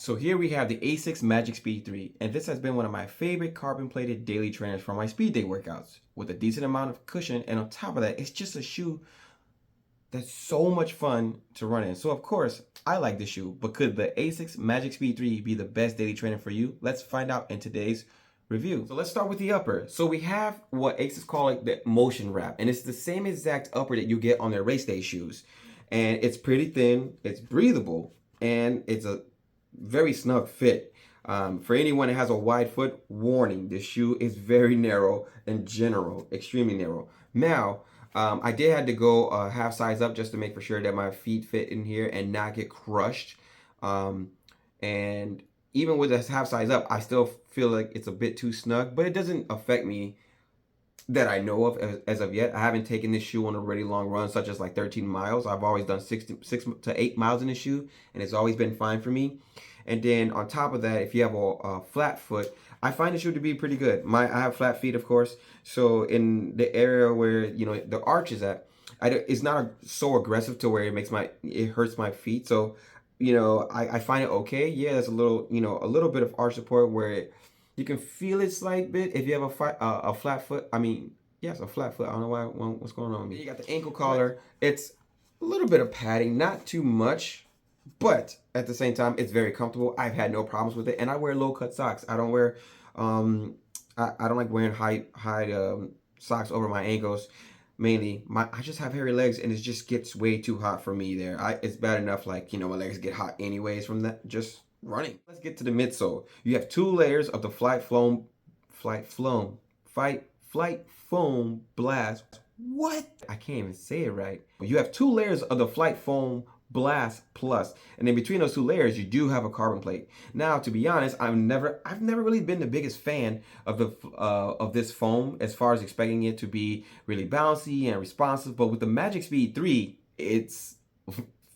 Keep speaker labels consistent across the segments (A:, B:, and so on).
A: So here we have the Asics Magic Speed 3, and this has been one of my favorite carbon-plated daily trainers for my speed day workouts, with a decent amount of cushion, and on top of that, it's just a shoe that's so much fun to run in. So of course, I like this shoe, but could the Asics Magic Speed 3 be the best daily trainer for you? Let's find out in today's review. So let's start with the upper. So we have what Asics call it the motion wrap, and it's the same exact upper that you get on their race day shoes. And it's pretty thin, it's breathable, and it's a very snug fit. For anyone that has a wide foot, warning, this shoe is very narrow in general, extremely narrow. Now, I did have to go half size up just to make for sure that my feet fit in here and not get crushed. And even with this half size up, I still feel like it's a bit too snug, but it doesn't affect me that I know of as of yet. I haven't taken this shoe on a really long run, such as like 13 miles. I've always done 6 to 8 miles in this shoe, and it's always been fine for me. And then on top of that, if you have a flat foot, I find the shoe to be pretty good. I have flat feet, of course, so in the area where the arch is at, it's not so aggressive to where it hurts my feet. So I find it okay. Yeah, there's a little bit of arch support where you can feel it slight bit if you have a flat foot. I mean, yes, a flat foot. I don't know what's going on with me. You got the ankle collar. It's a little bit of padding, not too much, but at the same time, it's very comfortable. I've had no problems with it, and I wear low cut socks. I don't wear, I don't like wearing high socks over my ankles. Mainly, I just have hairy legs, and it just gets way too hot for me there. It's bad enough, like my legs get hot anyways from that just running. Let's get to the midsole. You have 2 layers of the flight foam blast. What? I can't even say it right. You have 2 layers of the flight foam blast plus, and in between those 2 layers you do have a carbon plate. Now, to be honest, I've never really been the biggest fan of this foam, as far as expecting it to be really bouncy and responsive, but with the Magic Speed 3 it's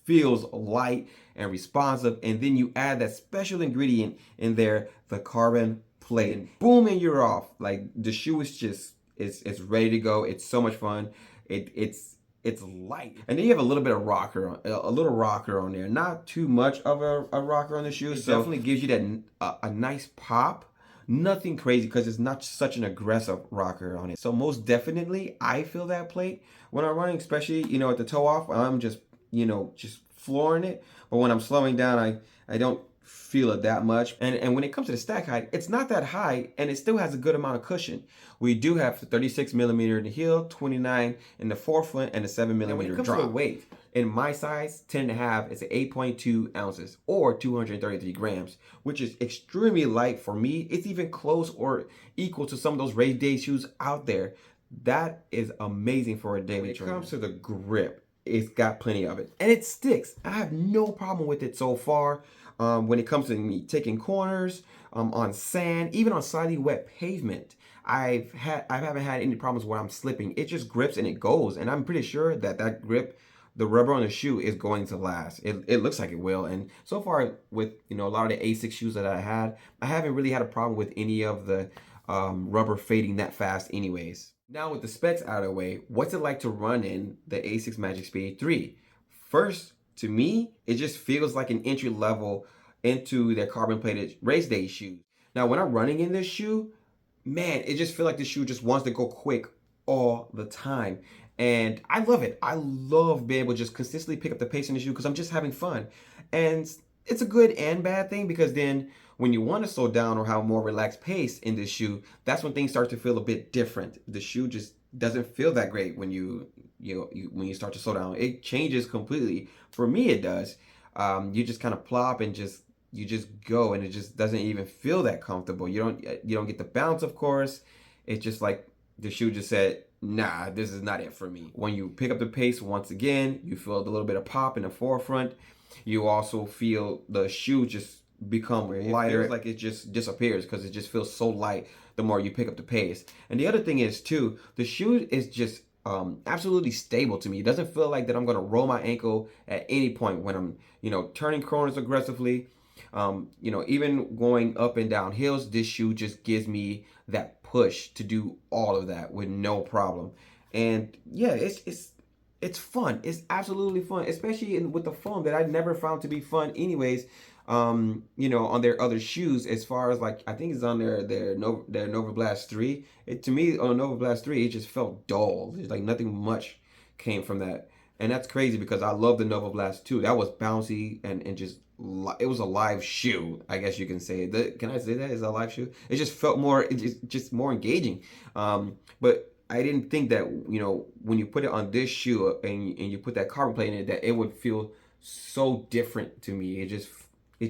A: feels light and responsive, and then you add that special ingredient in there, the carbon plate, and boom, and you're off. Like, the shoe is just it's ready to go. It's so much fun. It's light, and then you have a little bit of a little rocker on there. Not too much of a rocker on the shoe. So definitely gives you that a nice pop. Nothing crazy because it's not such an aggressive rocker on it. So most definitely, I feel that plate when I'm running, especially at the toe off. I'm just just flooring it. But when I'm slowing down, I don't feel it that much. And when it comes to the stack height, it's not that high, and it still has a good amount of cushion. We do have 36 millimeter in the heel, 29 in the forefoot, and a 7 millimeter drop. When it comes to the weight, in my size 10.5, it's 8.2 ounces or 233 grams, which is extremely light for me. It's even close or equal to some of those race day shoes out there. That is amazing for a daily trainer. When it comes to the grip, it's got plenty of it, and it sticks. I have no problem with it so far. When it comes to me taking corners, on sand, even on slightly wet pavement, I haven't had any problems where I'm slipping. It just grips and it goes, and I'm pretty sure that grip, the rubber on the shoe, is going to last. It looks like it will, and so far with a lot of the Asics shoes that I haven't really had a problem with any of the rubber fading that fast anyways. Now, with the specs out of the way, what's it like to run in the Asics Magic Speed 3? First, to me, it just feels like an entry level into their carbon plated race day shoes. Now, when I'm running in this shoe, man, it just feels like the shoe just wants to go quick all the time. And I love it. I love being able to just consistently pick up the pace in the shoe because I'm just having fun. And it's a good and bad thing, because then when you want to slow down or have a more relaxed pace in this shoe, that's when things start to feel a bit different. The shoe just doesn't feel that great when when you start to slow down. It changes completely. For me, it does. You just kind of plop and you just go, and it just doesn't even feel that comfortable. You don't get the bounce, of course. It's just like the shoe just said, nah, this is not it for me. When you pick up the pace once again, you feel a little bit of pop in the forefront. You also feel the shoe just become lighter. It feels like it just disappears because it just feels so light the more you pick up the pace. And the other thing is too, the shoe is just absolutely stable to me. It doesn't feel like that I'm gonna roll my ankle at any point when I'm turning corners aggressively. Even going up and down hills, this shoe just gives me that push to do all of that with no problem. And yeah, it's fun. It's absolutely fun, especially with the foam that I never found to be fun anyways. you know, on their other shoes, as far as like, I think it's on their Nova Blast 3. To me, on Nova Blast 3, it just felt dull. It's like nothing much came from that. And that's crazy because I love the Nova Blast 2. That was bouncy and just it was a live shoe, I guess you can say. Can I say that is a live shoe? It just felt more, just more engaging. But I didn't think that, you know, when you put it on this shoe and you put that carbon plate in it, that it would feel so different to me. It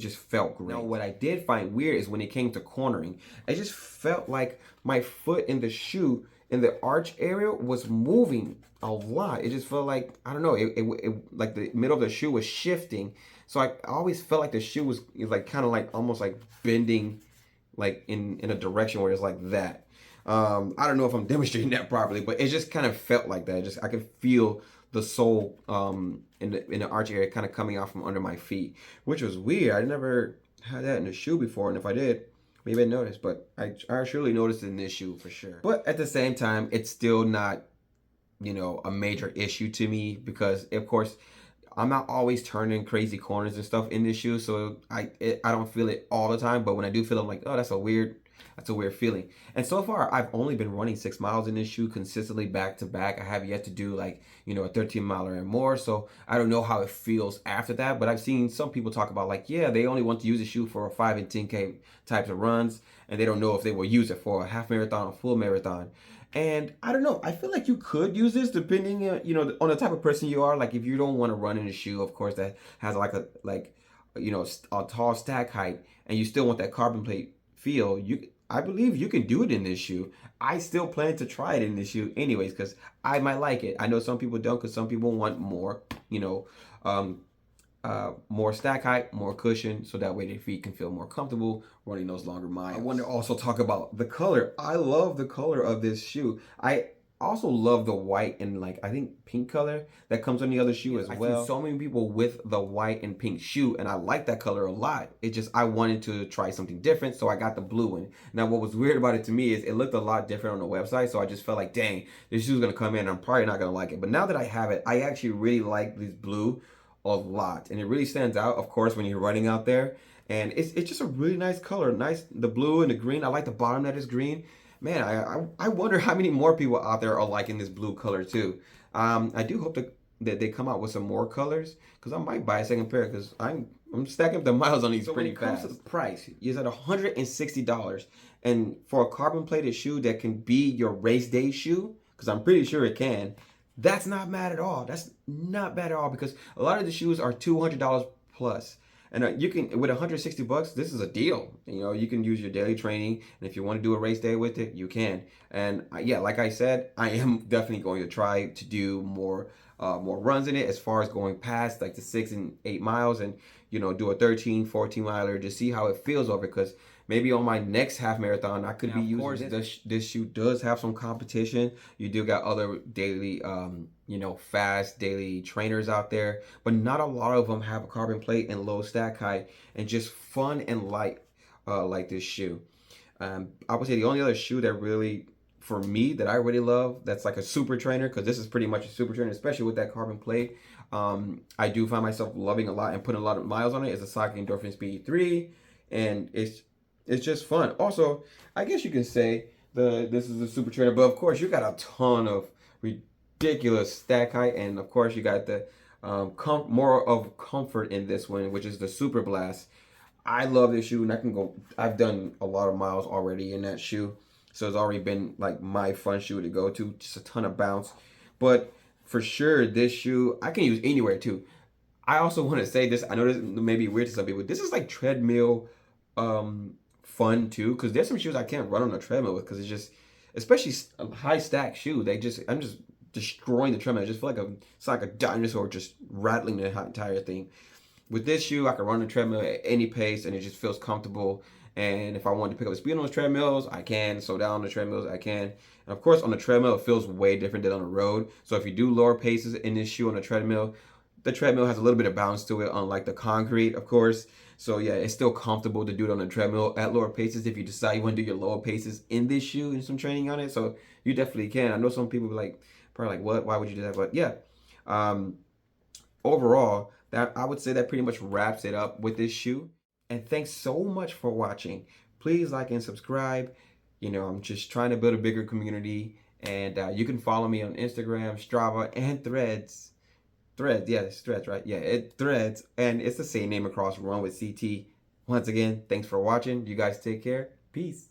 A: just felt great. Now, what I did find weird is when it came to cornering, I just felt like my foot in the shoe in the arch area was moving a lot. It just felt like, I don't know, it like the middle of the shoe was shifting. So I always felt like the shoe was like kind of like almost like bending like in a direction where it's like that. I don't know if I'm demonstrating that properly, but it just kind of felt like that. I could feel the sole in the arch area kind of coming out from under my feet, which was weird. I never had that in a shoe before, and if I did, maybe I noticed, but I surely noticed it in this shoe for sure. But at the same time, it's still not, you know, a major issue to me because, of course, I'm not always turning crazy corners and stuff in this shoe, so I don't feel it all the time. But when I do feel it, I'm like, oh, that's a weird feeling. And so far, I've only been running 6 miles in this shoe consistently back to back. I have yet to do like, you know, a 13 miler and more. So I don't know how it feels after that. But I've seen some people talk about like, yeah, they only want to use the shoe for 5 and 10K types of runs, and they don't know if they will use it for a half marathon or full marathon. And I don't know. I feel like you could use this depending, you know, on the type of person you are. Like if you don't want to run in a shoe, of course, that has like you know, a tall stack height, and you still want that carbon plate feel. I believe you can do it in this shoe. I still plan to try it in this shoe anyways because I might like it. I know some people don't because some people want more, you know, more stack height, more cushion, so that way their feet can feel more comfortable running those longer miles. I want to also talk about the color. I love the color of this shoe. I also love the white and like I think pink color that comes on the other shoe as well. I see so many people with the white and pink shoe, and I like that color a lot. It just, I wanted to try something different, so I got the blue one. Now, what was weird about it to me is it looked a lot different on the website, so I just felt like, dang, this shoe's gonna come in and I'm probably not gonna like it. But now that I have it, I actually really like this blue a lot, and it really stands out, of course, when you're running out there. And it's just a really nice color. Nice, the blue and the green. I like the bottom that is green. Man, I wonder how many more people out there are liking this blue color too. I do hope that they come out with some more colors, because I might buy a second pair because I'm stacking up the miles on these pretty fast. When it comes to the price, it's at $160, and for a carbon plated shoe that can be your race day shoe, because I'm pretty sure it can. That's not bad at all. That's not bad at all because a lot of the shoes are $200 plus. And you can, with $160, this is a deal. You know, you can use your daily training, and if you want to do a race day with it, you can. And yeah, like I said, I am definitely going to try to do more runs in it, as far as going past like the 6 and 8 miles, and you know, do a 13, 14 miler to see how it feels over. Because maybe on my next half marathon, I could be using this shoe. Does have some competition. You do got other daily, you know, fast daily trainers out there, but not a lot of them have a carbon plate and low stack height and just fun and light like this shoe. I would say the only other shoe that really, for me, that I really love, that's like a super trainer, because this is pretty much a super trainer, especially with that carbon plate. I do find myself loving a lot and putting a lot of miles on it. Is a Saucony Endorphin Speed 3, and it's just fun. Also, I guess you can say this is a super trainer, but of course you got a ton of ridiculous stack height, and of course you got the more of comfort in this one, which is the Super Blast. I love this shoe, and I've done a lot of miles already in that shoe, so it's already been like my fun shoe to go to. Just a ton of bounce, but for sure this shoe I can use anywhere too. I also want to say this. I know this may be weird to some people. This is like treadmill fun too, because there's some shoes I can't run on a treadmill with, because it's just, especially a high stack shoe, I'm just destroying the treadmill. I just feel like it's like a dinosaur just rattling the entire thing. With this shoe, I can run the treadmill at any pace, and it just feels comfortable. And if I want to pick up the speed on those treadmills, I can. Slow down on the treadmills, I can. And of course, on the treadmill, it feels way different than on the road. So if you do lower paces in this shoe on the treadmill has a little bit of bounce to it, unlike the concrete, of course. So yeah, it's still comfortable to do it on the treadmill at lower paces if you decide you want to do your lower paces in this shoe and some training on it. So you definitely can. I know some people be probably like, what? Why would you do that? But yeah, overall, that I would say that pretty much wraps it up with this shoe. And thanks so much for watching. Please like and subscribe. I'm just trying to build a bigger community. And you can follow me on Instagram, Strava, and Threads. Threads, yeah, it's Threads, right? Yeah, it Threads. And it's the same name across, Run with CT. Once again, thanks for watching. You guys take care. Peace.